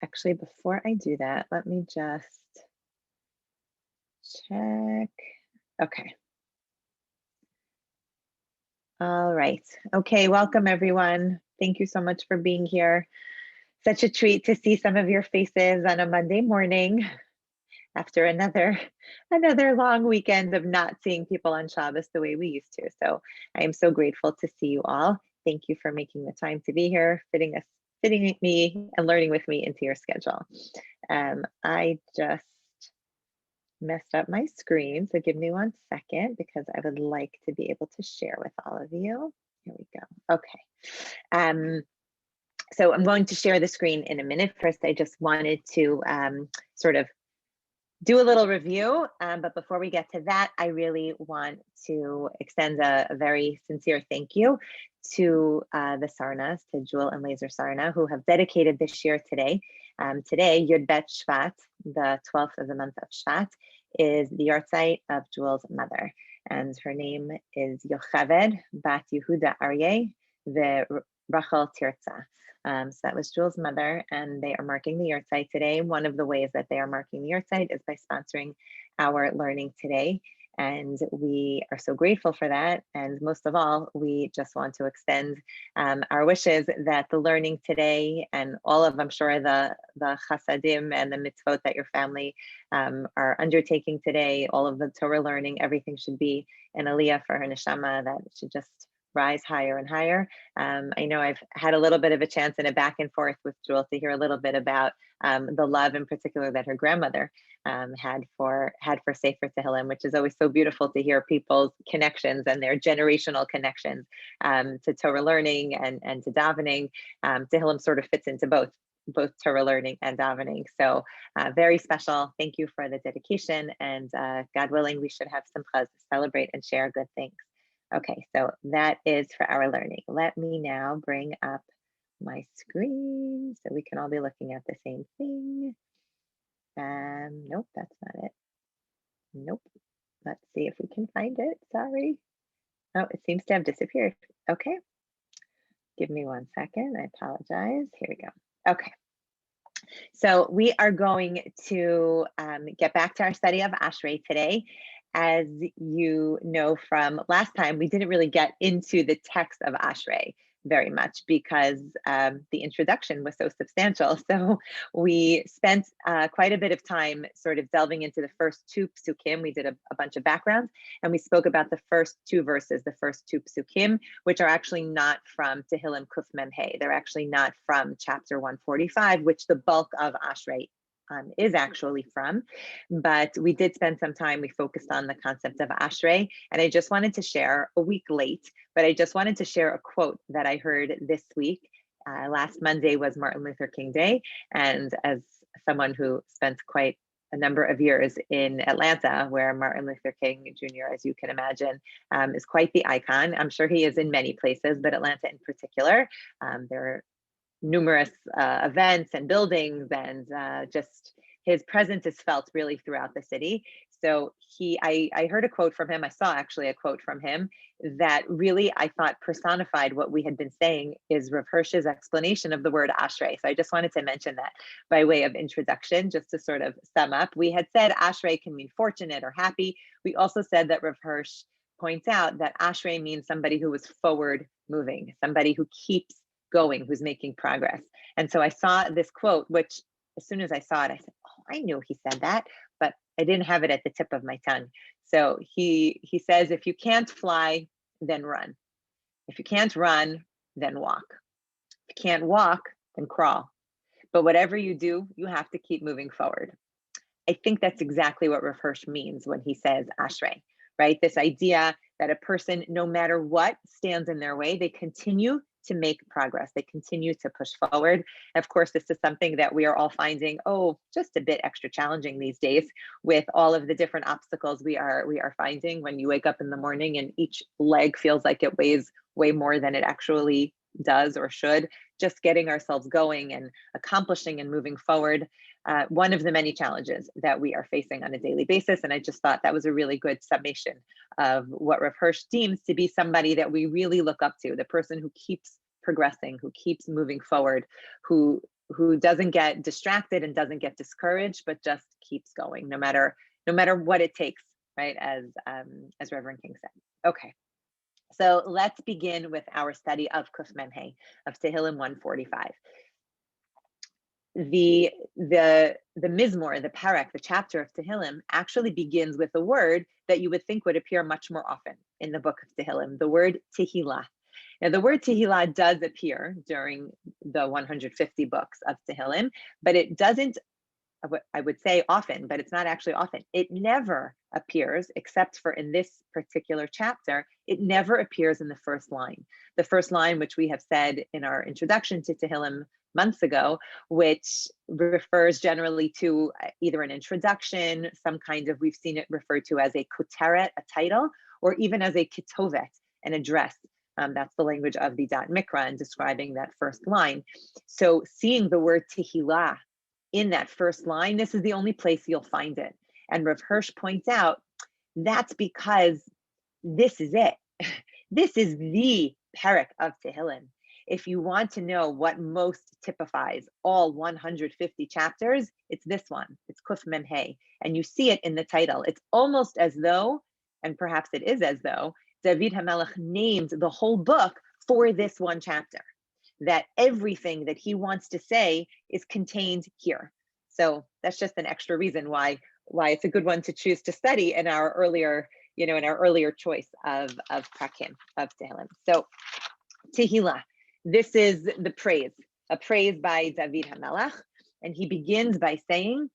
Actually, before I do that, let me just check. Okay. All right. Okay, welcome everyone. Thank you so much for being here. Such a treat to see some of your faces on a Monday morning after another long weekend of not seeing people on Shabbos the way we used to. So I am so grateful to see you all. Thank you for making the time to be here, fitting me and learning with me into your schedule. I just messed up my screen, so give me 1 second because I would like to be able to share with all of you. Here we go. Okay. So I'm going to share the screen in a minute. First, I just wanted to sort of do a little review, but before we get to that, I really want to extend a very sincere thank you to the Sarnas, to Jewel and Laser Sarna, who have dedicated this year today. Today, Yud-Bet Shvat, the 12th of the month of Shvat, is the Yoetzet of Jewel's mother, and her name is Yocheved Bat Yehuda Aryeh Rachel Tirza. So that was Jewel's mother, and they are marking the Yoetzet today. One of the ways that they are marking the Yoetzet is by sponsoring our learning today, and we are so grateful for that. And most of all, we just want to extend our wishes that the learning today and all of, I'm sure, the chasadim and the mitzvot that your family are undertaking today, all of the Torah learning, everything should be an aliyah for her neshama, that should just rise higher and higher. I know I've had a little bit of a chance in a back and forth with Jewel to hear a little bit about the love in particular that her grandmother had for Sefer Tehilim, which is always so beautiful to hear people's connections and their generational connections to Torah learning and to davening. Tehilim sort of fits into both Torah learning and davening. So very special. Thank you for the dedication, and God willing, we should have simchas to celebrate and share good things. Okay, so that is for our learning. Let me now bring up my screen so we can all be looking at the same thing. Nope, that's not it. Nope. Let's see if we can find it. Sorry. Oh, it seems to have disappeared. Okay. Give me 1 second. I apologize. Here we go. Okay. So we are going to get back to our study of Ashrei today. As you know from last time, we didn't really get into the text of Ashrei very much because the introduction was so substantial. So we spent quite a bit of time sort of delving into the first 2 psukim. We did a bunch of background, and we spoke about the first 2 verses, the first 2 psukim, which are actually not from Tehilim Kuf Mem Hey. They're actually not from chapter 145, which the bulk of Ashrei is actually from, but we did spend some time, we focused on the concept of Ashrei, and I just wanted to share, a week late, but I just wanted to share a quote that I heard this week. Last Monday was Martin Luther King Day, and as someone who spent quite a number of years in Atlanta, where Martin Luther King Jr., as you can imagine, is quite the icon. I'm sure he is in many places, but Atlanta in particular, there are numerous events and buildings, and just his presence is felt really throughout the city. So I heard a quote from him. I saw actually a quote from him that really, I thought, personified what we had been saying is Rav Hirsch's explanation of the word Ashrei. So I just wanted to mention that by way of introduction, just to sort of sum up. We had said Ashrei can mean fortunate or happy. We also said that Rav Hirsch points out that Ashrei means somebody who is forward moving, somebody who keeps going, who's making progress. And so I saw this quote, which as soon as I saw it, I said, oh, I knew he said that, but I didn't have it at the tip of my tongue. So he says, if you can't fly, then run. If you can't run, then walk. If you can't walk, then crawl. But whatever you do, you have to keep moving forward. I think that's exactly what Rav Hirsch means when he says Ashrei, right? This idea that a person, no matter what stands in their way, they continue to make progress. They continue to push forward. And of course, this is something that we are all finding, just a bit extra challenging these days with all of the different obstacles we are finding when you wake up in the morning and each leg feels like it weighs way more than it actually does or should. Just getting ourselves going and accomplishing and moving forward. One of the many challenges that we are facing on a daily basis. And I just thought that was a really good summation of what Rav Hirsch deems to be somebody that we really look up to, the person who keeps progressing, who keeps moving forward, who who doesn't get distracted and doesn't get discouraged, but just keeps going no matter what it takes, right? As Reverend King said. Okay. So let's begin with our study of Kuf Memhe, of Tehillim 145. The Mizmor, the Parak, the chapter of Tehillim actually begins with a word that you would think would appear much more often in the book of Tehillim, the word Tehillah. Now, the word Tehillah does appear during the 150 books of Tehillim, but it doesn't, I would say often, but it's not actually often. It never appears, except for in this particular chapter, it never appears in the first line. The first line, which we have said in our introduction to Tehillim months ago, which refers generally to either an introduction, some kind of, we've seen it referred to as a kuteret, a title, or even as a kitovet, an address. That's the language of the Dat Mikra and describing that first line. So seeing the word Tehillah in that first line, this is the only place you'll find it. And Rav Hirsch points out, that's because this is it. This is the parak of Tehillim. If you want to know what most typifies all 150 chapters, it's this one. It's Kuf Memhe. And you see it in the title. It's almost as though, and perhaps it is as though, David HaMelech named the whole book for this one chapter, that everything that he wants to say is contained here. So that's just an extra reason why it's a good one to choose to study in our earlier, choice of prakim, of Tehillim. So Tehillah, this is the praise, a praise by David HaMelech, and he begins by saying,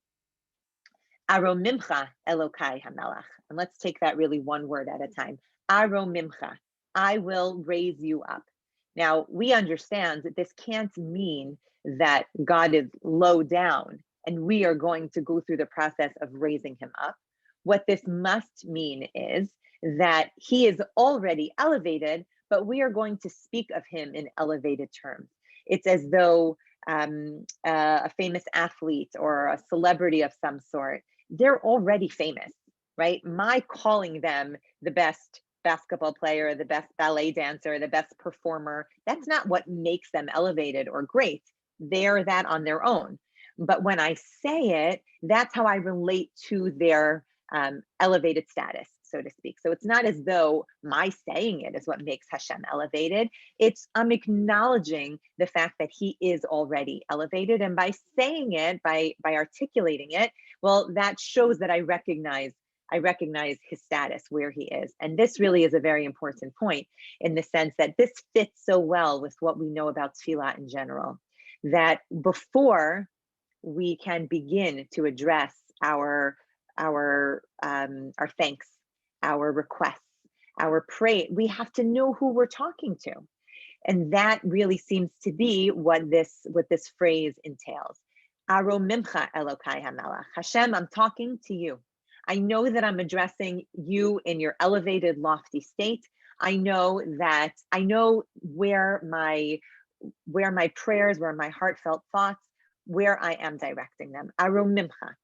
Aro mimcha Elokai HaMelech. And let's take that really one word at a time. Aro mimcha, I will raise you up. Now, we understand that this can't mean that God is low down and we are going to go through the process of raising him up. What this must mean is that he is already elevated, but we are going to speak of him in elevated terms. It's as though a famous athlete or a celebrity of some sort, they're already famous, right? My calling them the best basketball player, the best ballet dancer, the best performer, that's not what makes them elevated or great. They're that on their own. But when I say it, that's how I relate to their elevated status, so to speak. So it's not as though my saying it is what makes Hashem elevated. I'm acknowledging the fact that he is already elevated. And by saying it, by articulating it, well, that shows that I recognize his status, where he is. And this really is a very important point in the sense that this fits so well with what we know about tefillah in general, that before we can begin to address our thanks, our requests, our praise, we have to know who we're talking to. And that really seems to be what this phrase entails. Aro mimcha Elokai HaMelech. Hashem, I'm talking to you. I know that I'm addressing you in your elevated, lofty state. I know where my prayers, where my heartfelt thoughts, where I am directing them. Aro mimcha.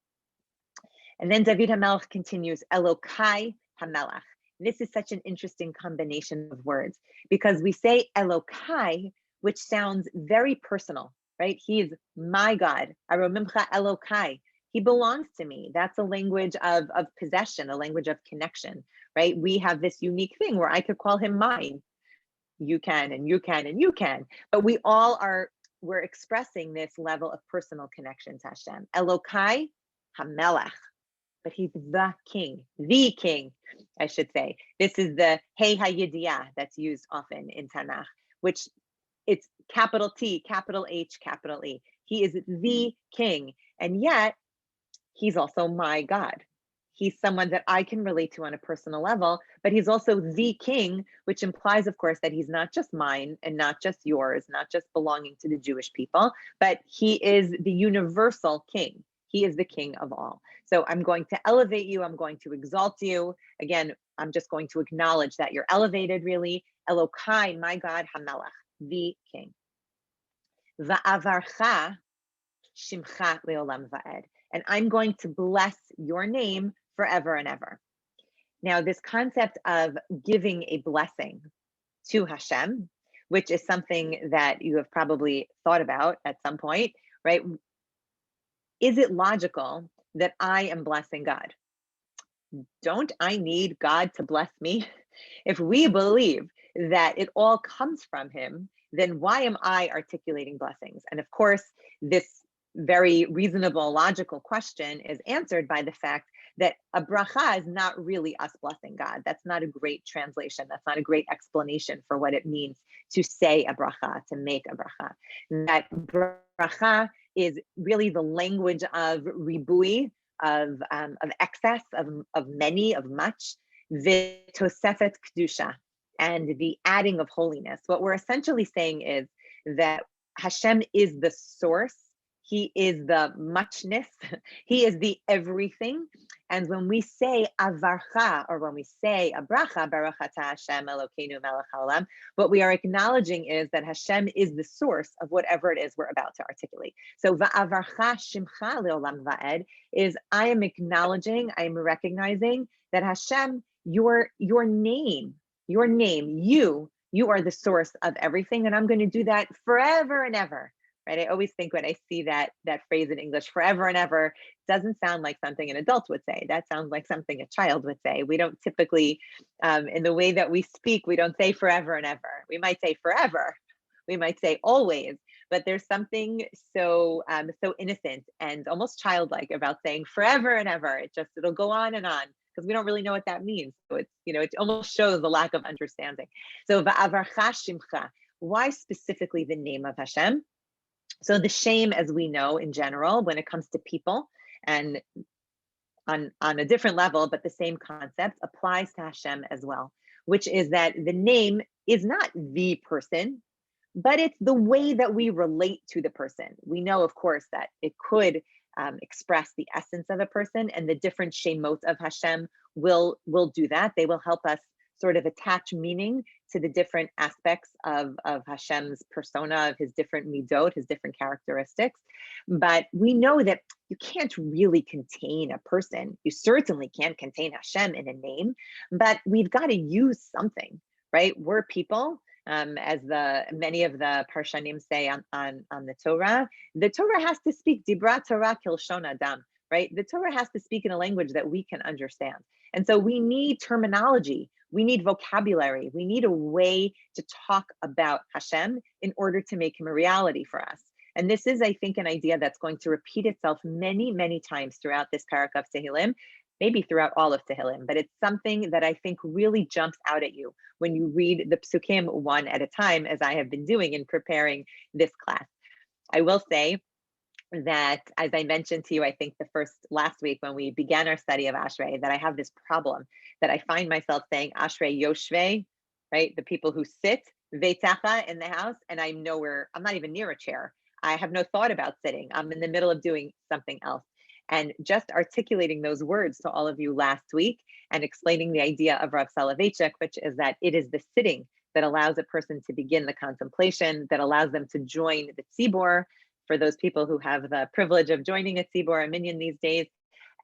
And then David HaMelech continues, Elokai HaMelech. This is such an interesting combination of words because we say Elokai, which sounds very personal, right? He is my God. Aro mimcha Elokai. He belongs to me. That's a language of possession, a language of connection, right? We have this unique thing where I could call him mine. You can, and you can, and you can. But we're expressing this level of personal connection to Hashem. Elokai HaMelech. But he's the king, I should say. This is the Hey HaYidiyah that's used often in Tanakh, which it's capital T, capital H, capital E. He is the king. And yet, he's also my God. He's someone that I can relate to on a personal level, but he's also the king, which implies, of course, that he's not just mine and not just yours, not just belonging to the Jewish people, but he is the universal king. He is the king of all. So I'm going to elevate you. I'm going to exalt you. Again, I'm just going to acknowledge that you're elevated, really. Elokai, my God, HaMelech, the king. Va'avarcha shimcha leolam va'ed. And I'm going to bless your name forever and ever. Now, this concept of giving a blessing to Hashem, which is something that you have probably thought about at some point, right? Is it logical that I am blessing God? Don't I need God to bless me? If we believe that it all comes from him, then why am I articulating blessings? And of course, this very reasonable, logical question is answered by the fact that a bracha is not really us blessing God. That's not a great translation. That's not a great explanation for what it means to say a bracha, to make a bracha. That bracha is really the language of ribui, of excess, of many, of much, v'tosefet kedusha, and the adding of holiness. What we're essentially saying is that Hashem is the source. He is the muchness. He is the everything. And when we say avarcha, or when we say a bracha, Baruch atah Hashem Elokeinu melech haolam, what we are acknowledging is that Hashem is the source of whatever it is we're about to articulate. So va'avarcha shimcha leolam va'ed is I am acknowledging, I am recognizing that Hashem, your name, you are the source of everything, and I'm going to do that forever and ever. Right? I always think when I see that phrase in English, forever and ever, doesn't sound like something an adult would say. That sounds like something a child would say. We don't typically, in the way that we speak, we don't say forever and ever. We might say forever. We might say always. But there's something so innocent and almost childlike about saying forever and ever. It'll go on and on, because we don't really know what that means. So it's, it almost shows the lack of understanding. So va'avarcha shimcha. Why specifically the name of Hashem? So the shame, as we know in general, when it comes to people, and on a different level, but the same concept applies to Hashem as well, which is that the name is not the person, but it's the way that we relate to the person. We know, of course, that it could express the essence of a person, and the different shemot of Hashem will do that. They will help us sort of attach meaning to the different aspects of Hashem's persona, of his different midot, his different characteristics. But we know that you can't really contain a person. You certainly can't contain Hashem in a name, but we've got to use something, right? We're people. As many of the Parshanim say on the Torah has to speak Dibra Torah Kilshon Adam, right? The Torah has to speak in a language that we can understand. And so we need terminology, we need vocabulary, we need a way to talk about Hashem in order to make him a reality for us. And this is, I think, an idea that's going to repeat itself many, many times throughout this parak of Tehilim, maybe throughout all of Tehilim, but it's something that I think really jumps out at you when you read the psukim one at a time, as I have been doing in preparing this class. I will say that, as I mentioned to you, I think last week when we began our study of Ashrei, that I have this problem that I find myself saying Ashrei Yoshvei, right? The people who sit, Veitacha, in the house, and I'm not even near a chair. I have no thought about sitting. I'm in the middle of doing something else. And just articulating those words to all of you last week and explaining the idea of Rav Soloveitchik, which is that it is the sitting that allows a person to begin the contemplation, that allows them to join the tzibor, for those people who have the privilege of joining a tzibor, a minyan these days,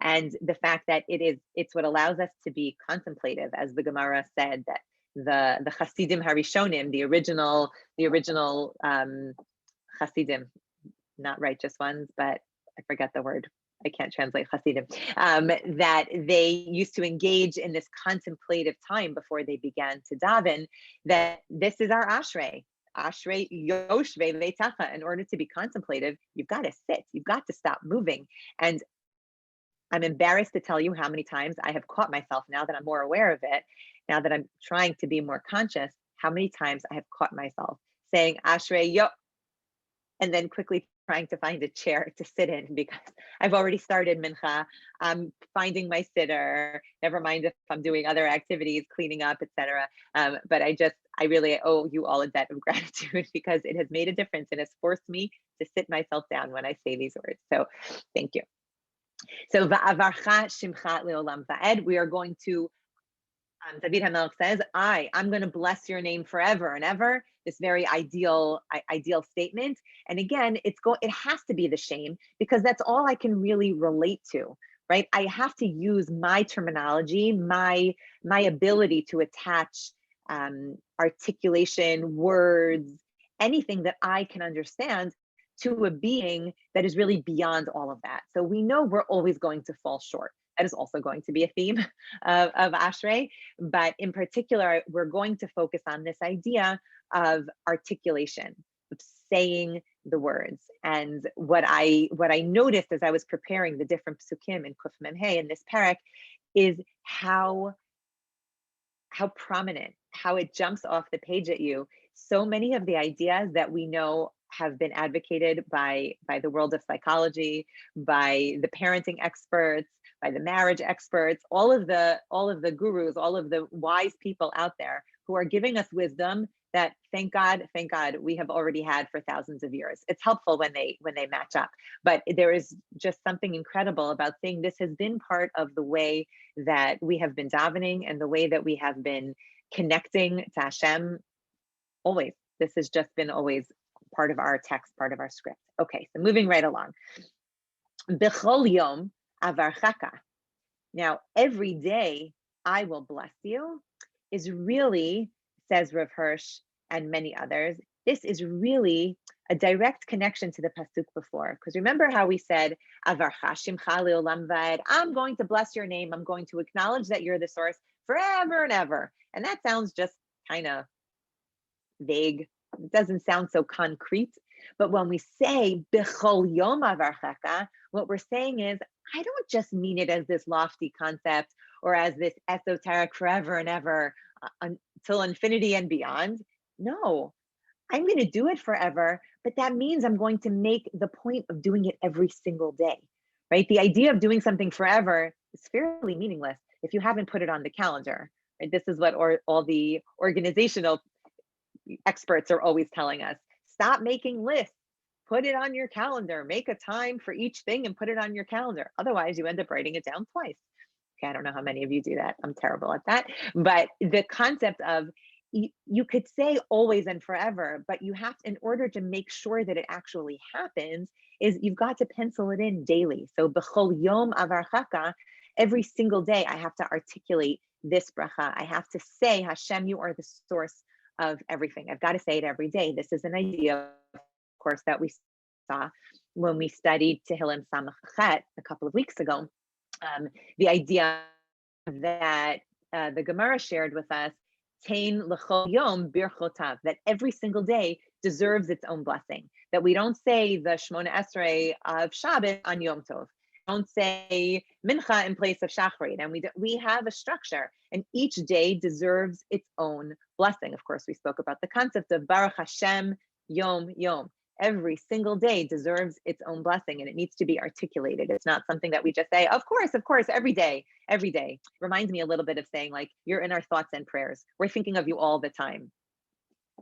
and the fact that it's what allows us to be contemplative, as the Gemara said, that the Chasidim Harishonim, the original Chasidim, not righteous ones, but I forget the word. I can't translate Hasidim, that they used to engage in this contemplative time before they began to daven, that this is our Ashrei. Ashrei Yoshvei Veitacha. In order to be contemplative, you've got to sit, you've got to stop moving. And I'm embarrassed to tell you how many times I have caught myself, now that I'm more aware of it, now that I'm trying to be more conscious, how many times I have caught myself saying Ashrei Yo, and then quickly trying to find a chair to sit in, because I've already started mincha. I'm finding my sitter, never mind if I'm doing other activities, cleaning up, etc. But I really owe you all a debt of gratitude, because it has made a difference and has forced me to sit myself down when I say these words. So thank you. So va'avarcha shimcha leolam va'ed. We are going to, David HaMelech says, I'm going to bless your name forever and ever. This very ideal statement. And again, it has to be the shame, because that's all I can really relate to, right? I have to use my terminology, my ability to attach articulation, words, anything that I can understand to a being that is really beyond all of that. So we know we're always going to fall short. That is also going to be a theme of Ashrei. But in particular, we're going to focus on this idea of articulation, of saying the words. And what I noticed as I was preparing the different psukim in Kuf Mem Hey in this parak is how prominent, how it jumps off the page at you. So many of the ideas that we know have been advocated by the world of psychology, by the parenting experts, by the marriage experts, all of the gurus, all of the wise people out there who are giving us wisdom that thank God, we have already had for thousands of years. It's helpful when they match up, but there is just something incredible about saying this has been part of the way that we have been davening and the way that we have been connecting to Hashem always. This has just been always part of our text, part of our script. Okay, so moving right along. B'chol yom avarchaka. Now, every day I will bless you is really, says Rav Hirsch and many others, this is really a direct connection to the pasuk before. Because remember how we said, Avarcha shimcha leolam va'ed, I'm going to bless your name. I'm going to acknowledge that you're the source forever and ever. And that sounds just kind of vague. It doesn't sound so concrete. But when we say b'chol yom avarchaka, what we're saying is, I don't just mean it as this lofty concept or as this esoteric forever and ever until infinity and beyond. No, I'm going to do it forever, but that means I'm going to make the point of doing it every single day, right? The idea of doing something forever is fairly meaningless if you haven't put it on the calendar, right? This is what all the organizational experts are always telling us. Stop making lists. Put it on your calendar. Make a time for each thing and put it on your calendar. Otherwise, you end up writing it down twice. Okay, I don't know how many of you do that. I'm terrible at that. But the concept of you could say always and forever, but you have to, in order to make sure that it actually happens, is you've got to pencil it in daily. So b'chol yom avarchaka, every single day I have to articulate this bracha. I have to say, Hashem, you are the source of everything. I've got to say it every day. This is an idea, of course, that we saw when we studied Tehilim Samach Chet a couple of weeks ago. The idea that the Gemara shared with us, Tain l'chol yom birchotav, that every single day deserves its own blessing. That we don't say the Shmona Esrei of Shabbos on Yom Tov. Don't say mincha in place of shachrit, and we have a structure, and each day deserves its own blessing. Of course, we spoke about the concept of Baruch Hashem Yom Yom. Every single day deserves its own blessing, and it needs to be articulated. It's not something that we just say, of course, every day. Reminds me a little bit of saying, like, you're in our thoughts and prayers. We're thinking of you all the time.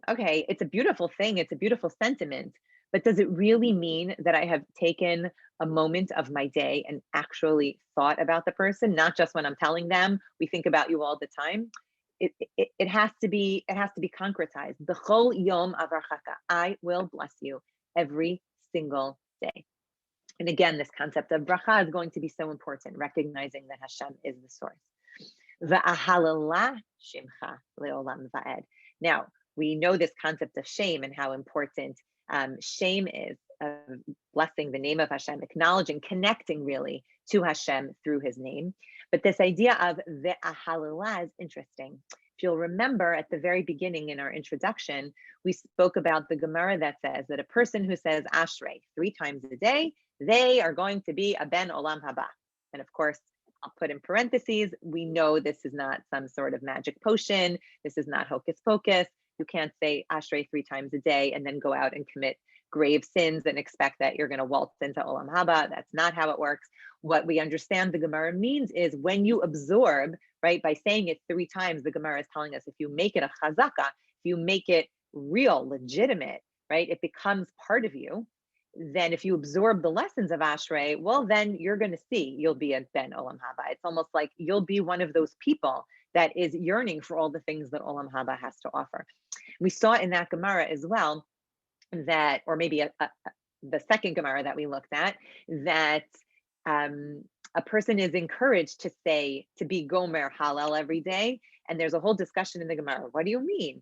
Okay, it's a beautiful thing. It's a beautiful sentiment. But does it really mean that I have taken a moment of my day and actually thought about the person, not just when I'm telling them, we think about you all the time? It has to be concretized. B'chol yom avarchaka, I will bless you every single day. And again, this concept of bracha is going to be so important, recognizing that Hashem is the source. V'ahalala shimcha leolam va'ed. Now, we know this concept of shame and how important shame is, of blessing the name of Hashem, acknowledging, connecting really to Hashem through his name. But this idea of ve'ahalala is interesting. If you'll remember at the very beginning in our introduction, we spoke about the Gemara that says that a person who says Ashrei 3 times a day, they are going to be a ben olam haba. And of course, I'll put in parentheses, we know this is not some sort of magic potion. This is not hocus pocus. You can't say Ashrei 3 times a day and then go out and commit grave sins and expect that you're going to waltz into olam haba. That's not how it works. What we understand the Gemara means is when you absorb, right, by saying it 3 times, the Gemara is telling us if you make it a chazaka, if you make it real, legitimate, right, it becomes part of you. Then if you absorb the lessons of Ashrei, well, then you're going to see you'll be a ben olam haba. It's almost like you'll be one of those people that is yearning for all the things that olam haba has to offer. We saw in that Gemara as well that, or maybe the second Gemara that we looked at, that a person is encouraged to be gomer halal every day. And there's a whole discussion in the Gemara. What do you mean?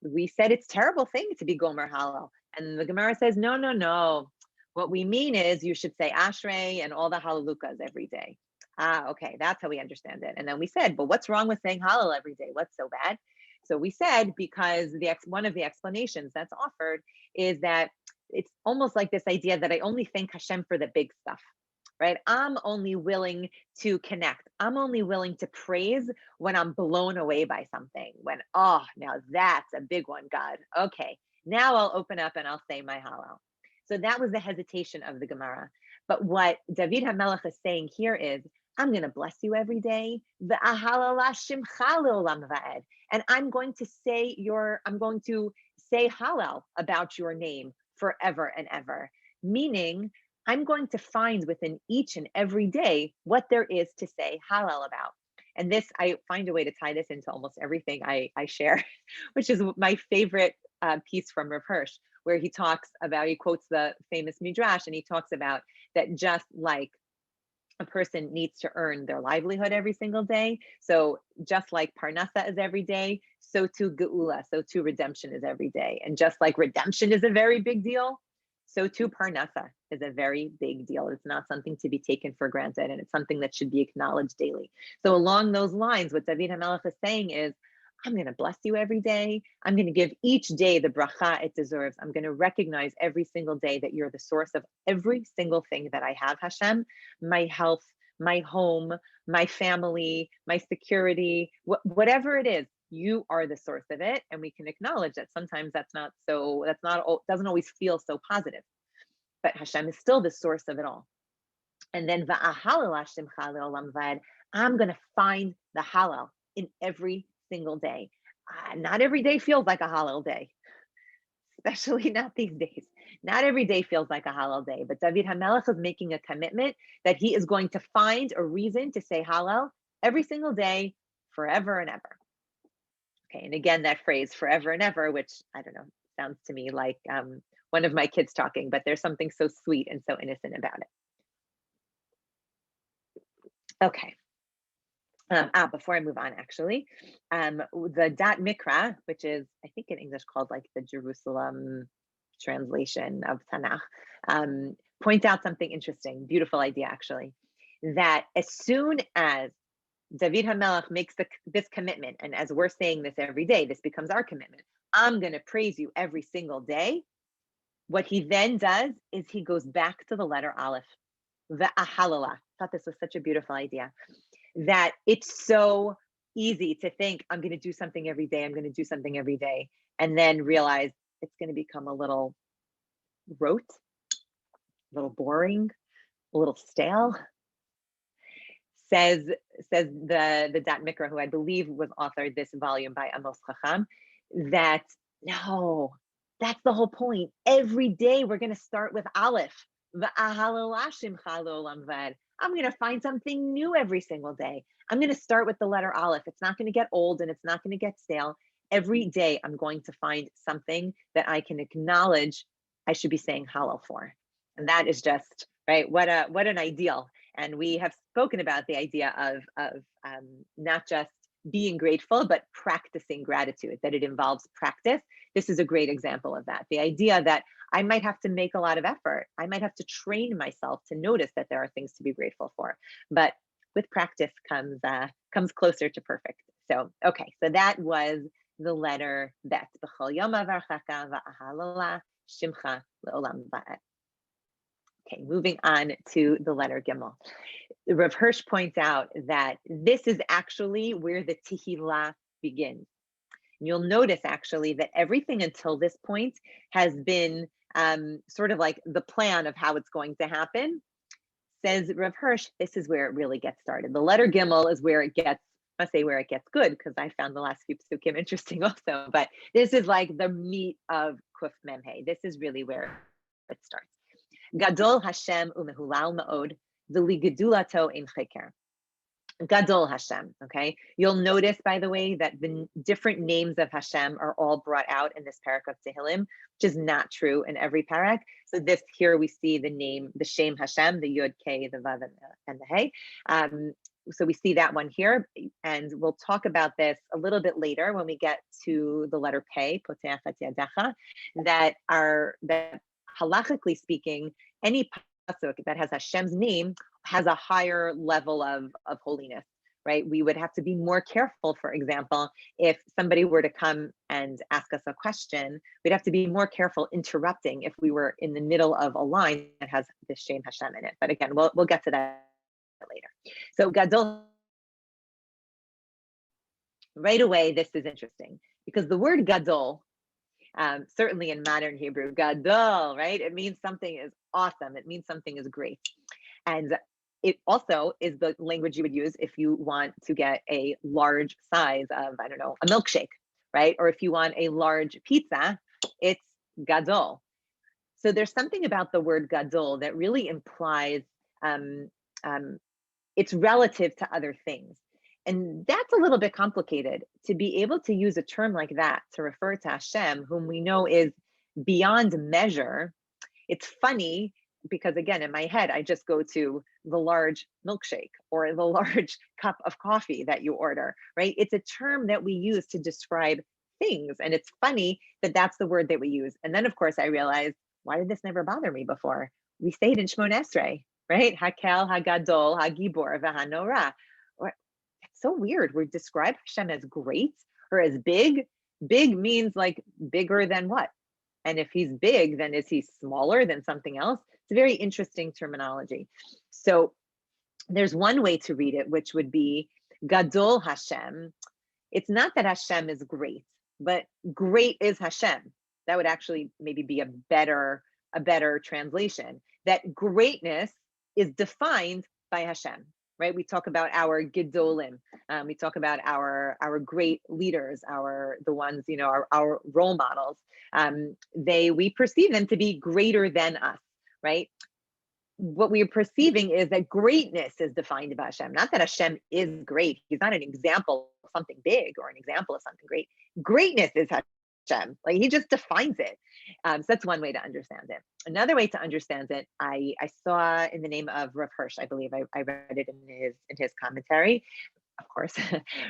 We said it's a terrible thing to be gomer halal. And the Gemara says, no, no, no. What we mean is you should say Ashrei and all the Halalukas every day. Okay, that's how we understand it. And then we said, but what's wrong with saying Halal every day? What's so bad? So we said, because one of the explanations that's offered is that it's almost like this idea that I only thank Hashem for the big stuff, right? I'm only willing to connect. I'm only willing to praise when I'm blown away by something. When, oh, now that's a big one, God. Okay, now I'll open up and I'll say my Halal. So that was the hesitation of the Gemara. But what David HaMelech is saying here is, I'm going to bless you every day. And I'm going to say halal about your name forever and ever. Meaning, I'm going to find within each and every day what there is to say halal about. And this, I find a way to tie this into almost everything I share, which is my favorite piece from Rav Hirsch, where he quotes the famous Midrash, and he talks about that just like a person needs to earn their livelihood every single day. So just like Parnasa is every day, so too Geula, so too redemption is every day. And just like redemption is a very big deal, so too Parnasa is a very big deal. It's not something to be taken for granted, and it's something that should be acknowledged daily. So along those lines, what David HaMelech is saying is, I'm going to bless you every day. I'm going to give each day the bracha it deserves. I'm going to recognize every single day that you're the source of every single thing that I have, Hashem, my health, my home, my family, my security, whatever it is, you are the source of it. And we can acknowledge that sometimes doesn't always feel so positive, but Hashem is still the source of it all. And then I'm going to find the halal in every single day. Not every day feels like a halal day, especially not these days. Not every day feels like a halal day, but David HaMelech is making a commitment that he is going to find a reason to say halal every single day, forever and ever. Okay, and again, that phrase forever and ever, which I don't know, sounds to me like one of my kids talking, but there's something so sweet and so innocent about it. Okay. Before I move on, actually, the Dat Mikra, which is, I think in English called like the Jerusalem translation of Tanakh, point out something interesting, beautiful idea, actually, that as soon as David HaMelech makes this commitment, and as we're saying this every day, this becomes our commitment, I'm going to praise you every single day. What he then does is he goes back to the letter Aleph, the Ahalala. I thought this was such a beautiful idea, that it's so easy to think, I'm going to do something every day, I'm going to do something every day, and then realize it's going to become a little rote, a little boring, a little stale. Says the Dat Mikra, who I believe was authored this volume by Amos Chacham, that no, that's the whole point. Every day we're going to start with Aleph. I'm going to find something new every single day. I'm going to start with the letter Aleph. It's not going to get old and it's not going to get stale. Every day I'm going to find something that I can acknowledge I should be saying halal for. And that is just, right, what an ideal. And we have spoken about the idea of not just being grateful, but practicing gratitude, that it involves practice. This is a great example of that. The idea that I might have to make a lot of effort. I might have to train myself to notice that there are things to be grateful for. But with practice comes closer to perfect. So, okay, so that was the letter Bet. Okay, moving on to the letter Gimel. Rav Hirsch points out that this is actually where the Tehillah begins. And you'll notice actually that everything until this point has been sort of like the plan of how it's going to happen. Says Rav Hirsch, this is where it really gets started. The letter Gimel is where it gets, I must say where it gets good, because I found the last few psukim interesting also, but this is like the meat of Kuf Mem Hey. This is really where it starts. Gadol Hashem umehulal ma'od v'li gedulato ein cheker. Gadol Hashem, okay? You'll notice, by the way, that the different names of Hashem are all brought out in this parak of Tehilim, which is not true in every parak. So this here we see the name, the Shem Hashem, the Yud K, the Vav, and the Hey. So we see that one here, and we'll talk about this a little bit later when we get to the letter Pei, Poteach et Yadecha, that halachically speaking, any pasuk that has Hashem's name has a higher level of holiness, right? We would have to be more careful, for example, if somebody were to come and ask us a question, we'd have to be more careful interrupting if we were in the middle of a line that has the Shem Hashem in it. But again, we'll get to that later. So Gadol, right away, this is interesting because the word Gadol, certainly in modern Hebrew, Gadol, right? It means something is awesome. It means something is great. And it also is the language you would use if you want to get a large size of, I don't know, a milkshake, right? Or if you want a large pizza, it's gadol. So there's something about the word gadol that really implies it's relative to other things. And that's a little bit complicated to be able to use a term like that to refer to Hashem, whom we know is beyond measure. It's funny because, again, in my head, I just go to the large milkshake or the large cup of coffee that you order, right? It's a term that we use to describe things. And it's funny that that's the word that we use. And then, of course, I realized, why did this never bother me before? We say it in Shmon Esrei, right? Hakel, Hagadol, Hagibor, Vahanora. It's so weird. We describe Hashem as great or as big. Big means like bigger than what? And if he's big, then is he smaller than something else? It's a very interesting terminology. So there's one way to read it, which would be Gadol Hashem. It's not that Hashem is great, but great is Hashem. That would actually maybe be a better translation. That greatness is defined by Hashem, right? We talk about our Gedolim. We talk about our great leaders, the ones, our role models. We perceive them to be greater than us, right? What we are perceiving is that greatness is defined by Hashem, not that Hashem is great. He's not an example of something big or an example of something great. Greatness is Hashem, like he just defines it. So that's one way to understand it. Another way to understand it, I saw in the name of Rav Hirsch, I believe I read it in his commentary. Of course,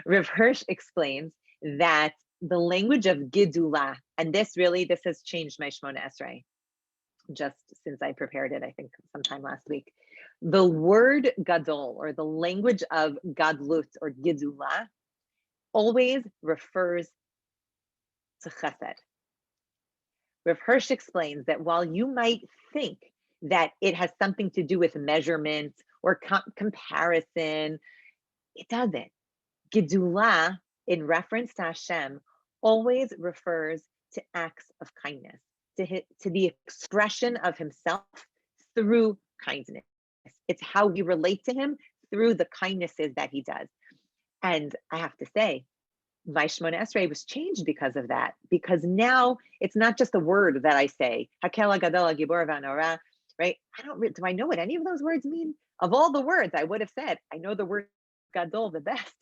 Rav Hirsch explains that the language of Gidula, and this has changed my Shmona Esrei just since I prepared it, I think sometime last week. The word gadol, or the language of gadlut or gidula, always refers to chesed. Rav Hirsch explains that while you might think that it has something to do with measurement or comparison, it doesn't. Gidula, in reference to Hashem, always refers to acts of kindness, to the expression of himself through kindness. It's how we relate to him through the kindnesses that he does. And I have to say, my Shmona Esrei was changed because of that, because now it's not just a word that I say, Hakel Gadol Gibor Vanora, right? Do I know what any of those words mean? Of all the words I would have said, I know the word Gadol the best,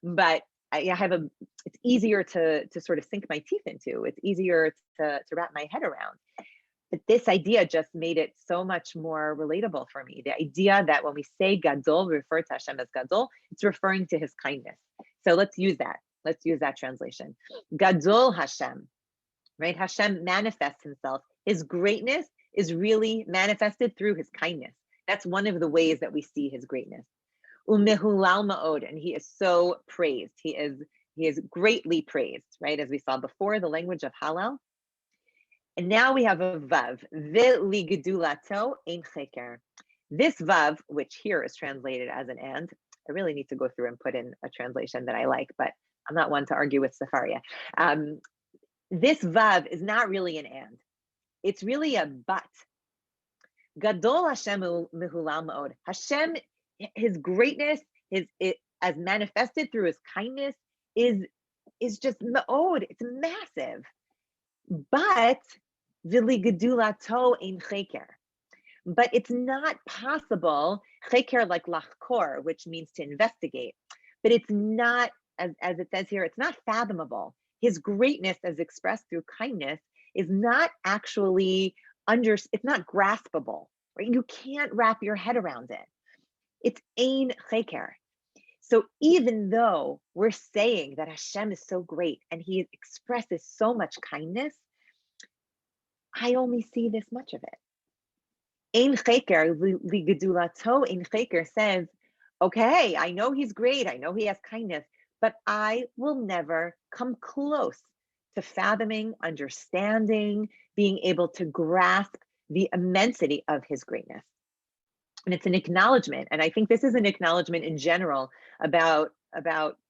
but it's easier to sort of sink my teeth into. It's easier to wrap my head around. But this idea just made it so much more relatable for me. The idea that when we say Gadol, we refer to Hashem as Gadol, it's referring to his kindness. So let's use that. Let's use that translation. Gadol Hashem, right? Hashem manifests himself. His greatness is really manifested through his kindness. That's one of the ways that we see his greatness. Umehulal ma'od, and he is so praised. He is greatly praised, right? As we saw before, the language of Halal. And now we have a vav, ve'ligdulato ein cheker. This vav, which here is translated as an and, I really need to go through and put in a translation that I like, but I'm not one to argue with Safaria. This vav is not really an and. It's really a but. Gadol Hashem mehulal ma'od. Hashem, his greatness, as manifested through his kindness, is just ma'od. It's massive. But v'ligdulato ein cheker. but it's not possible, cheker like lachkor, which means to investigate, but it's not, as it says here, it's not fathomable. His greatness as expressed through kindness is not actually it's not graspable, right? You can't wrap your head around it. It's ein cheker. So even though we're saying that Hashem is so great and he expresses so much kindness, I only see this much of it. Ein cheker ligedulato. Ein cheker says, okay, I know he's great, I know he has kindness, but I will never come close to fathoming, understanding, being able to grasp the immensity of his greatness. And it's an acknowledgement, and I think this is an acknowledgement in general about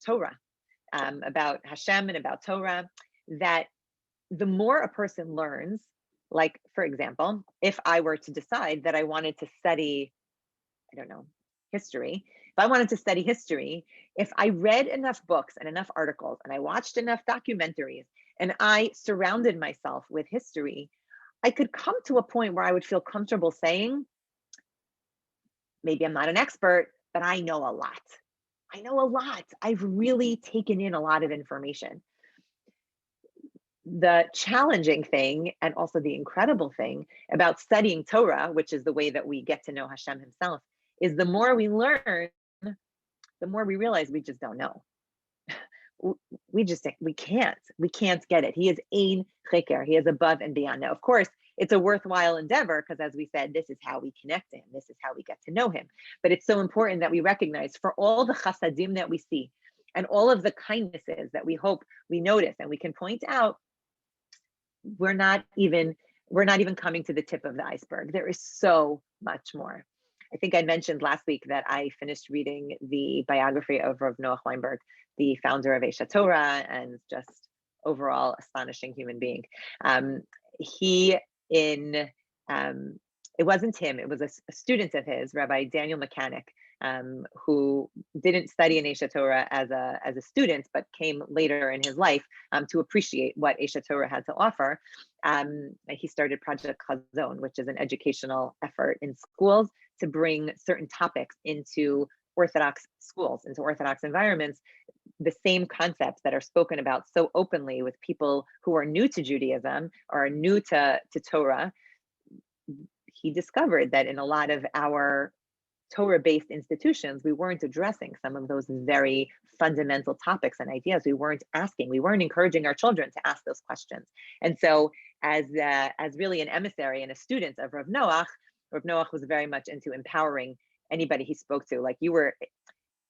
Torah, about Hashem and about Torah, that the more a person learns, like, for example, if I were to decide that I wanted to study, I don't know, history, if I wanted to study history, if I read enough books and enough articles and I watched enough documentaries and I surrounded myself with history, I could come to a point where I would feel comfortable saying, maybe I'm not an expert, but I know a lot. I know a lot. I've really taken in a lot of information. The challenging thing, and also the incredible thing about studying Torah, which is the way that we get to know Hashem himself, is the more we learn, the more we realize we just don't know. We can't get it. He is ein cheker. He is above and beyond. Now, of course, it's a worthwhile endeavor because, as we said, this is how we connect to him. This is how we get to know him. But it's so important that we recognize, for all the chasadim that we see and all of the kindnesses that we hope we notice and we can point out, we're not even coming to the tip of the iceberg. There is so much more. I think I mentioned last week that I finished reading the biography of Rav Noach Weinberg, the founder of Eshet Torah, and just overall astonishing human being. It wasn't him, it was a student of his, Rabbi Daniel Mechanic, who didn't study in Eshet Torah as a student, but came later in his life to appreciate what Eshet Torah had to offer. He started Project Chazon, which is an educational effort in schools to bring certain topics into Orthodox schools, into Orthodox environments, the same concepts that are spoken about so openly with people who are new to Judaism or are new to Torah. He discovered that in a lot of our Torah-based institutions, we weren't addressing some of those very fundamental topics and ideas. We weren't encouraging our children to ask those questions. And so as really an emissary and a student of Rav Noach was very much into empowering anybody he spoke to. Like,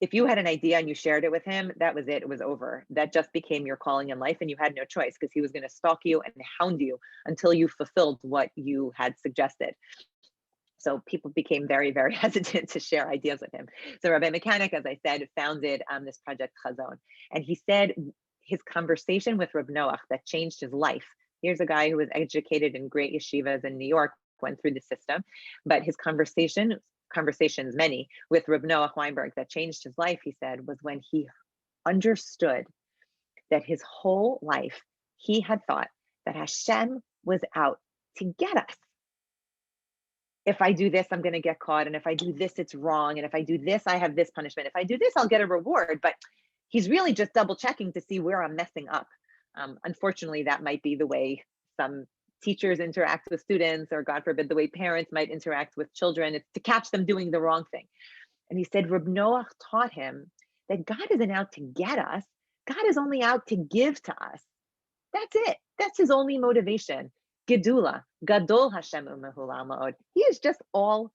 if you had an idea and you shared it with him, that was it. It was over. That just became your calling in life, and you had no choice because he was going to stalk you and hound you until you fulfilled what you had suggested. So people became very, very hesitant to share ideas with him. So Rabbi Mechanic, as I said, founded this Project Chazon. And he said his conversation with Rav Noach that changed his life. Here's a guy who was educated in great yeshivas in New York, went through the system, but his conversations, many, with Rav Noach Weinberg that changed his life, he said, was when he understood that his whole life he had thought that Hashem was out to get us. If I do this, I'm going to get caught. And if I do this, it's wrong. And if I do this, I have this punishment. If I do this, I'll get a reward. But he's really just double checking to see where I'm messing up. Unfortunately, that might be the way some teachers interact with students, or God forbid, the way parents might interact with children. It's to catch them doing the wrong thing. And he said, Reb Noach taught him that God isn't out to get us. God is only out to give to us. That's it. That's his only motivation. Gedula, Gadol Hashem Umehul Ma'od. He is just all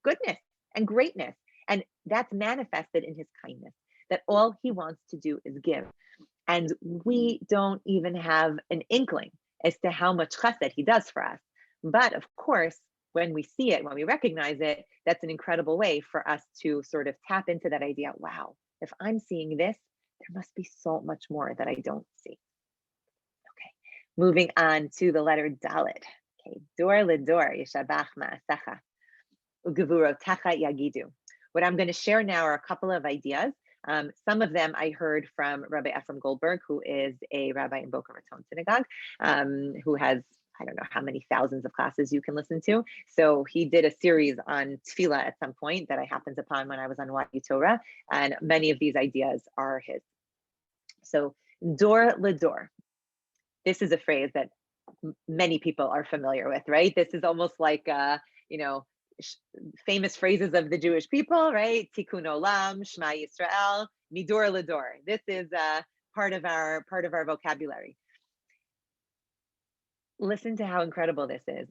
goodness and greatness. And that's manifested in his kindness, that all he wants to do is give. And we don't even have an inkling as to how much chesed he does for us. But of course, when we see it, when we recognize it, that's an incredible way for us to sort of tap into that idea. Wow, if I'm seeing this, there must be so much more that I don't see. Moving on to the letter Dalet. Okay, Dor Lidor Yeshabach Ma'asecha Ugevurotecha Yagidu. What I'm going to share now are a couple of ideas. Some of them I heard from Rabbi Ephraim Goldberg, who is a rabbi in Boca Raton Synagogue, who has I don't know how many thousands of classes you can listen to. So he did a series on tefillah at some point that I happened upon when I was on YU Torah, and many of these ideas are his. So dor ledor. This is a phrase that many people are familiar with, right? This is almost like, famous phrases of the Jewish people, right? Tikkun olam, Shema Yisrael, midor ledor. This is part of our vocabulary. Listen to how incredible this is.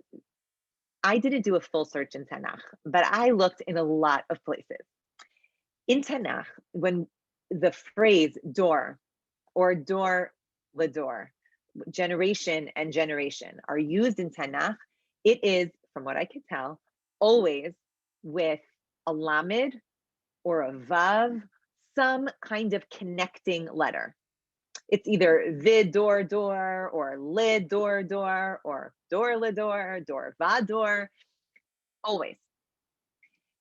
I didn't do a full search in Tanakh, but I looked in a lot of places. In Tanakh, when the phrase dor or dor ledor, generation and generation, are used in Tanakh, it is, from what I can tell, always with a lamed or a vav, some kind of connecting letter. It's either vid dor dor or lid dor dor or dor ledor, dor vador, always.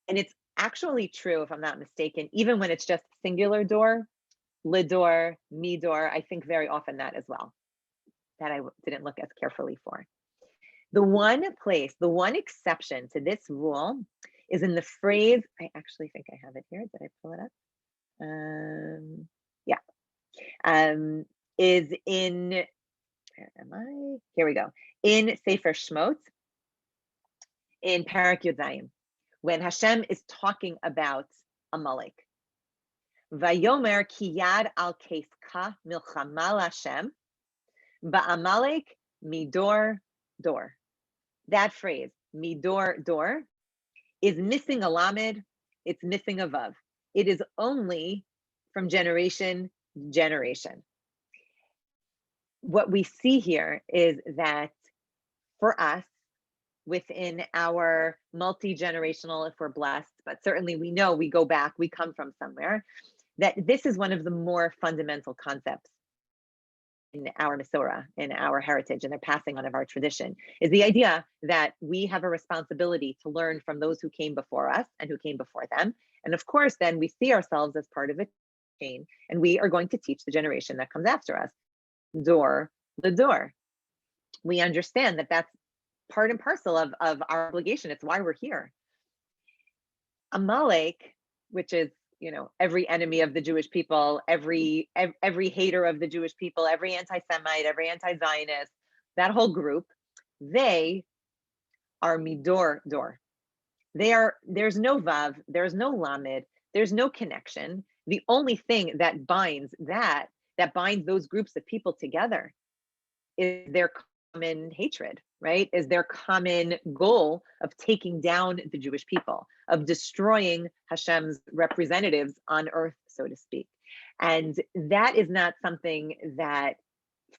And it's actually true, if I'm not mistaken, even when it's just singular dor, lidor, midor, I think very often that as well, that I didn't look as carefully for. The one exception to this rule is in the phrase, I actually think I have it here. Did I pull it up? Is in, where am I? Here we go. In Sefer Shmot, in Parak Yud Zayim, when Hashem is talking about Amalek. Vayomer ki yad al keska milchama Hashem, ba'amalek midor dor. That phrase, midor dor, is missing a lamed, it's missing a vav. It is only from generation to generation. What we see here is that for us, within our multi-generational, if we're blessed, but certainly we know we go back, we come from somewhere, that this is one of the more fundamental concepts in our Masorah, in our heritage, and the passing on of our tradition, is the idea that we have a responsibility to learn from those who came before us and who came before them. And of course, then we see ourselves as part of a chain, and we are going to teach the generation that comes after us. Dor ledor. We understand that that's part and parcel of our obligation. It's why we're here. Amalek, which is, every enemy of the Jewish people, every hater of the Jewish people, every anti-Semite, every anti-Zionist, that whole group, they are midor dor. There's no vav, there's no lamed, there's no connection. The only thing that binds those groups of people together is their common hatred, right? Is their common goal of taking down the Jewish people, of destroying Hashem's representatives on earth, so to speak. And that is not something that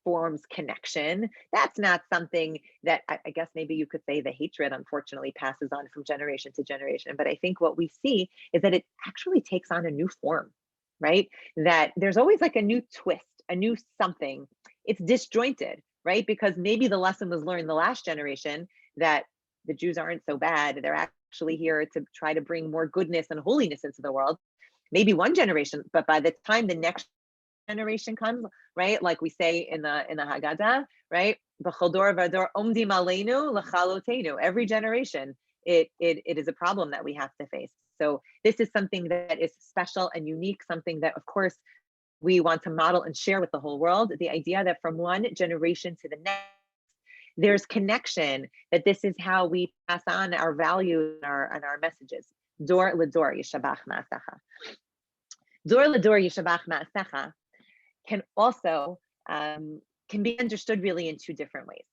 forms connection. That's not something that I guess maybe you could say the hatred, unfortunately, passes on from generation to generation. But I think what we see is that it actually takes on a new form, right? That there's always like a new twist, a new something. It's disjointed, right? Because maybe the lesson was learned the last generation that the Jews aren't so bad. They're actually here to try to bring more goodness and holiness into the world. Maybe one generation, but by the time the next generation comes, right? Like we say in the Haggadah, right? Every generation, it is a problem that we have to face. So this is something that is special and unique, something that, of course, we want to model and share with the whole world. The idea that from one generation to the next, there's connection, that this is how we pass on our values and our messages. Dor ledor yishabach ma'asecha. Dor ledor yishabach ma'asecha can also can be understood really in two different ways.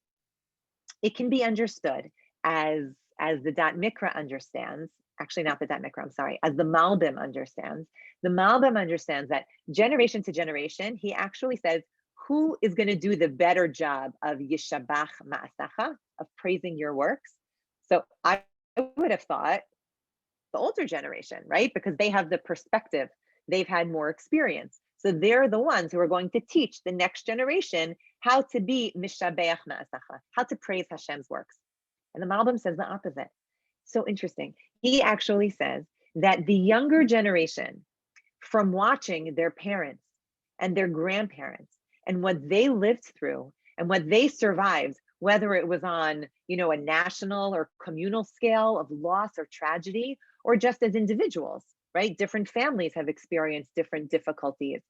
It can be understood as the Dat Mikra understands, actually not the Dat Mikra, I'm sorry, as the Malbim understands. The Malbim understands that generation to generation, he actually says, who is going to do the better job of Yishabach Ma'asecha, of praising your works? So I would have thought the older generation, right? Because they have the perspective, they've had more experience. So they're the ones who are going to teach the next generation how to be Mishabeach Ma'asecha, how to praise Hashem's works. And the Malbim says the opposite. So interesting. He actually says that the younger generation, from watching their parents and their grandparents and what they lived through and what they survived, whether it was on, a national or communal scale of loss or tragedy, or just as individuals, right? Different families have experienced different difficulties.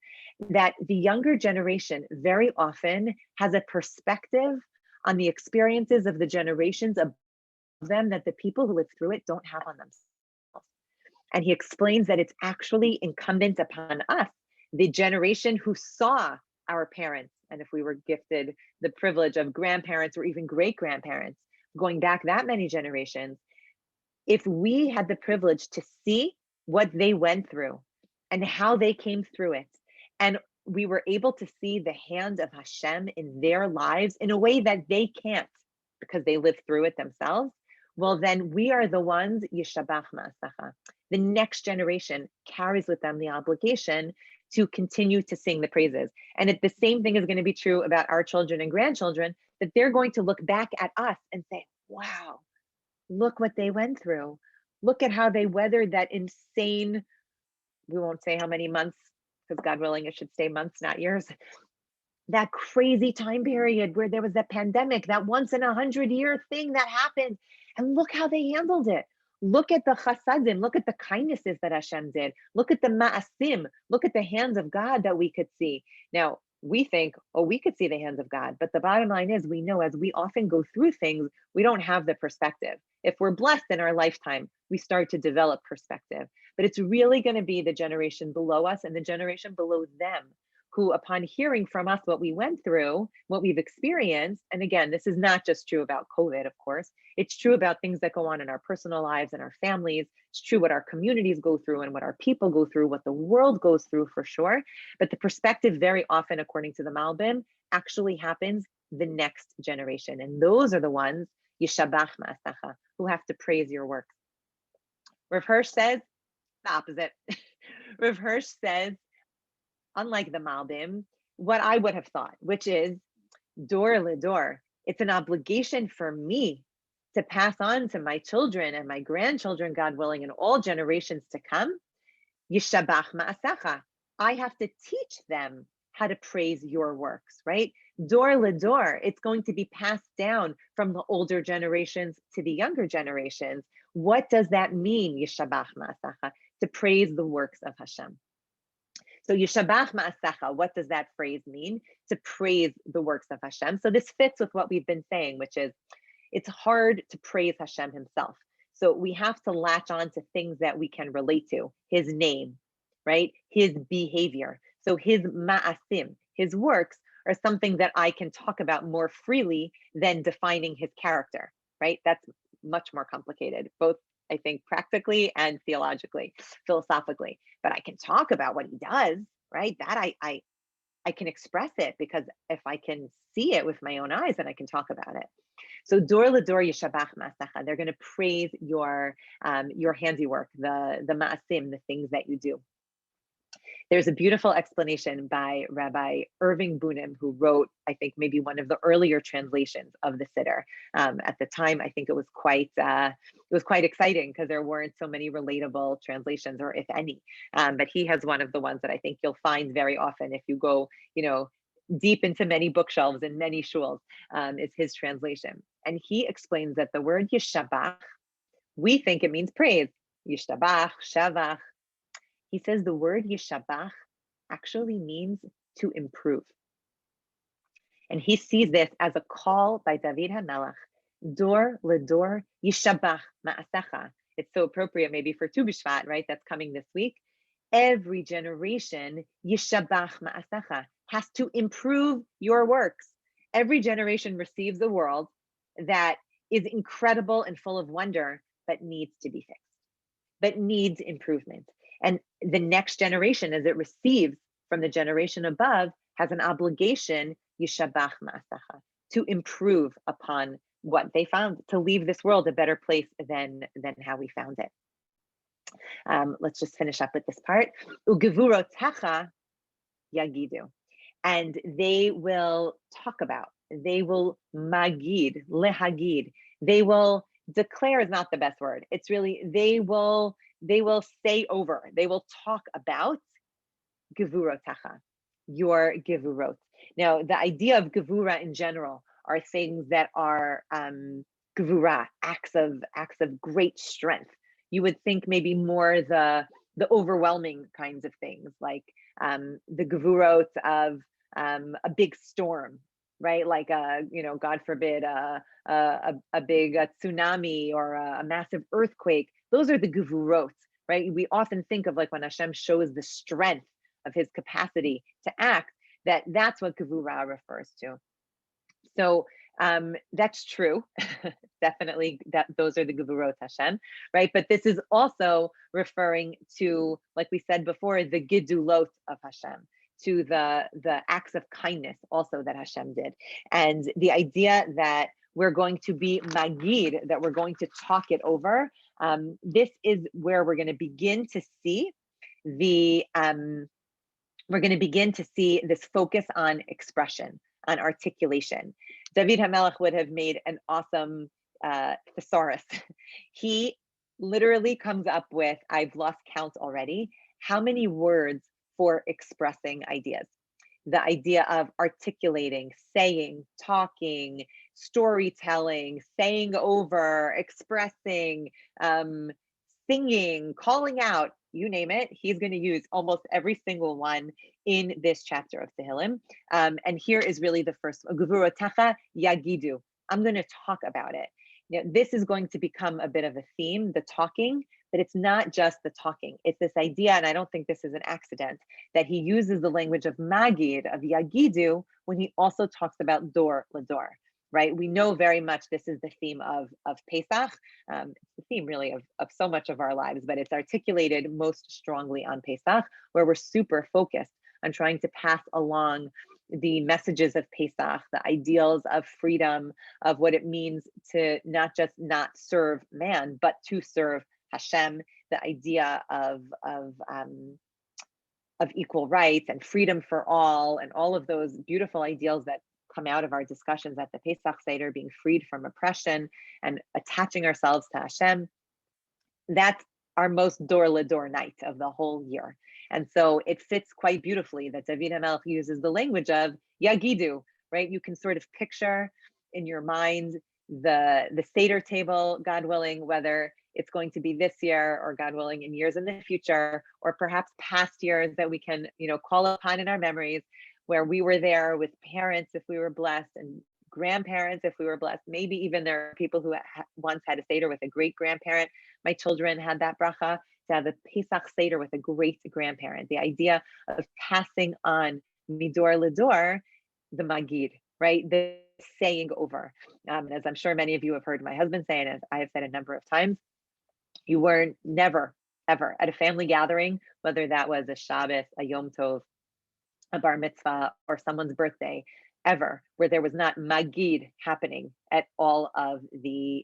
That the younger generation very often has a perspective on the experiences of the generations above them that the people who lived through it don't have on themselves. And he explains that it's actually incumbent upon us, the generation who saw our parents, and if we were gifted the privilege of grandparents or even great grandparents, going back that many generations, if we had the privilege to see what they went through and how they came through it, and we were able to see the hand of Hashem in their lives in a way that they can't because they lived through it themselves, well, then we are the ones, Yishabach Ma'asacha. The next generation carries with them the obligation to continue to sing the praises. And the same thing is going to be true about our children and grandchildren, that they're going to look back at us and say, wow, look what they went through. Look at how they weathered that insane, we won't say how many months, because God willing, it should stay months, not years. That crazy time period where there was that pandemic, that once in 100-year thing that happened. And look how they handled it. Look at the chasadim, look at the kindnesses that Hashem did. Look at the ma'asim, look at the hands of God that we could see. Now, we think, oh, we could see the hands of God. But the bottom line is, we know as we often go through things, we don't have the perspective. If we're blessed in our lifetime, we start to develop perspective. But it's really going to be the generation below us and the generation below them who, upon hearing from us what we went through, what we've experienced, and again, this is not just true about COVID, of course, it's true about things that go on in our personal lives and our families. It's true what our communities go through and what our people go through, what the world goes through for sure. But the perspective very often, according to the Malbim, actually happens the next generation. And those are the ones, Yishabach Ma'asacha, who have to praise your work. Rav Hirsch says the opposite. Rav Hirsch says, unlike the Malbim, what I would have thought, which is dor ledor. It's an obligation for me to pass on to my children and my grandchildren, God willing, and all generations to come. Yishabach ma'asecha. I have to teach them how to praise your works, right? Dor ledor. It's going to be passed down from the older generations to the younger generations. What does that mean, Yishabach ma'asecha? To praise the works of Hashem. So Yishabach Ma'asecha, what does that phrase mean? To praise the works of Hashem. So this fits with what we've been saying, which is it's hard to praise Hashem himself. So we have to latch on to things that we can relate to. His name, right? His behavior. So his ma'asim, his works are something that I can talk about more freely than defining his character, right? That's much more complicated, both I think practically and theologically, philosophically, but I can talk about what he does, right? That I can express it, because if I can see it with my own eyes, then I can talk about it. So dor ledor yishabach ma'asecha. They're going to praise your handiwork, the ma'asim, the things that you do. There's a beautiful explanation by Rabbi Irving Bunim, who wrote, I think, maybe one of the earlier translations of the Siddur. At the time, I think it was quite exciting because there weren't so many relatable translations, or if any. But he has one of the ones that I think you'll find very often if you go, deep into many bookshelves and many shuls, is his translation. And he explains that the word yishabach, we think it means praise. Yishtabach, shavach. He says the word yishabach actually means to improve. And he sees this as a call by David HaMelech, dor ledor yishabach ma'asecha. It's so appropriate maybe for Tu B'Shvat, right? That's coming this week. Every generation, yishabach ma'asecha, has to improve your works. Every generation receives a world that is incredible and full of wonder, but needs to be fixed, but needs improvement. And the next generation, as it receives from the generation above, has an obligation, yishabach ma'asecha, to improve upon what they found, to leave this world a better place than how we found it. Let's just finish up with this part. Ugevurotecha yagidu. And they will talk about, they will magid, lehagid. They will declare is not the best word. It's really, they will say over, they will talk about gevurotecha, your gevurot. Now, the idea of gevura in general are things that are gvura, acts of great strength. You would think maybe more the overwhelming kinds of things, like the gvurot of a big storm, right? Like God forbid, a big tsunami or a massive earthquake. Those are the gvurot, right? We often think of like when Hashem shows the strength of his capacity to act, that's what gvura refers to. So that's true. Definitely that those are the gevurot Hashem, right? But this is also referring to, like we said before, the gidulot of Hashem, to the acts of kindness also that Hashem did. And the idea that we're going to be magid, that we're going to talk it over, this is where we're going to begin to see this focus on expression, on articulation. David HaMelech would have made an awesome thesaurus. He literally comes up with, I've lost count already, how many words for expressing ideas. The idea of articulating, saying, talking, storytelling, saying over, expressing, singing, calling out, you name it, he's going to use almost every single one in this chapter of Tehilim. And here is really the first, Gevurotecha yagidu. I'm going to talk about it. This is going to become a bit of a theme, the talking, but it's not just the talking. It's this idea, and I don't think this is an accident, that he uses the language of magid, of yagidu, when he also talks about dor lador. Right, we know very much this is the theme of Pesach. It's the theme really of so much of our lives, but it's articulated most strongly on Pesach, where we're super focused on trying to pass along the messages of Pesach, the ideals of freedom, of what it means to not just not serve man, but to serve Hashem, the idea of equal rights and freedom for all, and all of those beautiful ideals that come out of our discussions at the Pesach Seder, being freed from oppression and attaching ourselves to Hashem. That's our most dor lador night of the whole year. And so it fits quite beautifully that David HaMelech uses the language of yagidu, right? You can sort of picture in your mind the Seder table, God willing, whether it's going to be this year or God willing in years in the future, or perhaps past years that we can, call upon in our memories, where we were there with parents if we were blessed, and grandparents if we were blessed. Maybe even there are people who once had a Seder with a great grandparent. My children had that bracha to have a Pesach Seder with a great grandparent. The idea of passing on midor lador, the magid, right? The saying over. As I'm sure many of you have heard my husband say, and as I have said a number of times, you were never, ever at a family gathering, whether that was a Shabbos, a Yom Tov, a bar mitzvah, or someone's birthday, ever, where there was not magid happening at all of these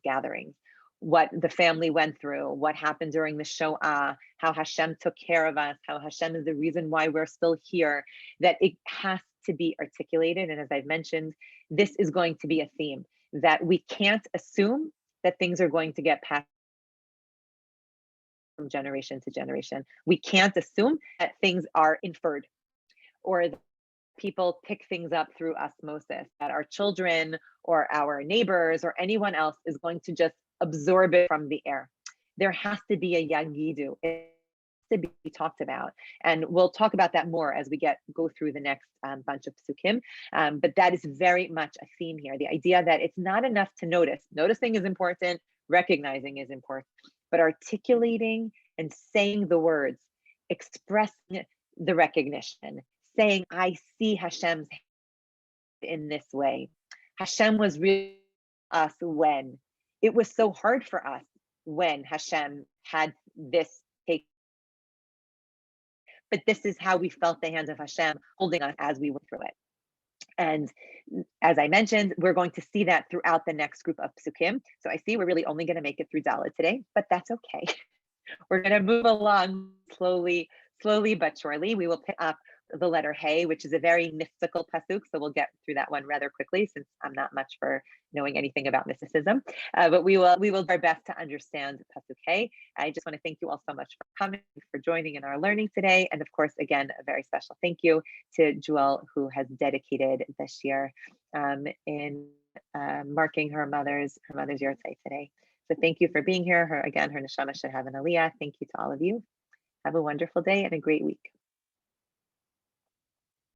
gatherings. What the family went through, what happened during the Shoah, how Hashem took care of us, how Hashem is the reason why we're still here, that it has to be articulated. And as I've mentioned, this is going to be a theme, that we can't assume that things are going to get passed from generation to generation. We can't assume that things are inferred, or that people pick things up through osmosis, that our children or our neighbors or anyone else is going to just absorb it from the air. There has to be a yagidu. It has to be talked about. And we'll talk about that more as we go through the next bunch of psukim. But that is very much a theme here. The idea that it's not enough to notice. Noticing is important. Recognizing is important. But articulating and saying the words, expressing the recognition, saying, I see Hashem's hand in this way. Hashem was really us when it was so hard for us, when Hashem had this take. But this is how we felt the hands of Hashem holding us as we went through it. And as I mentioned, we're going to see that throughout the next group of psukim. So I see we're really only going to make it through Dalet today, but that's okay. We're going to move along slowly but surely. We will pick up the letter Hey, which is a very mystical pasuk. So we'll get through that one rather quickly, since I'm not much for knowing anything about mysticism. But we will do our best to understand pasuk Hey. I just want to thank you all so much for coming, for joining in our learning today. And of course, again, a very special thank you to Jewel, who has dedicated this year in marking her mother's Yoetzet today. So thank you for being here. Her neshama should have an aliyah. Thank you to all of you. Have a wonderful day and a great week.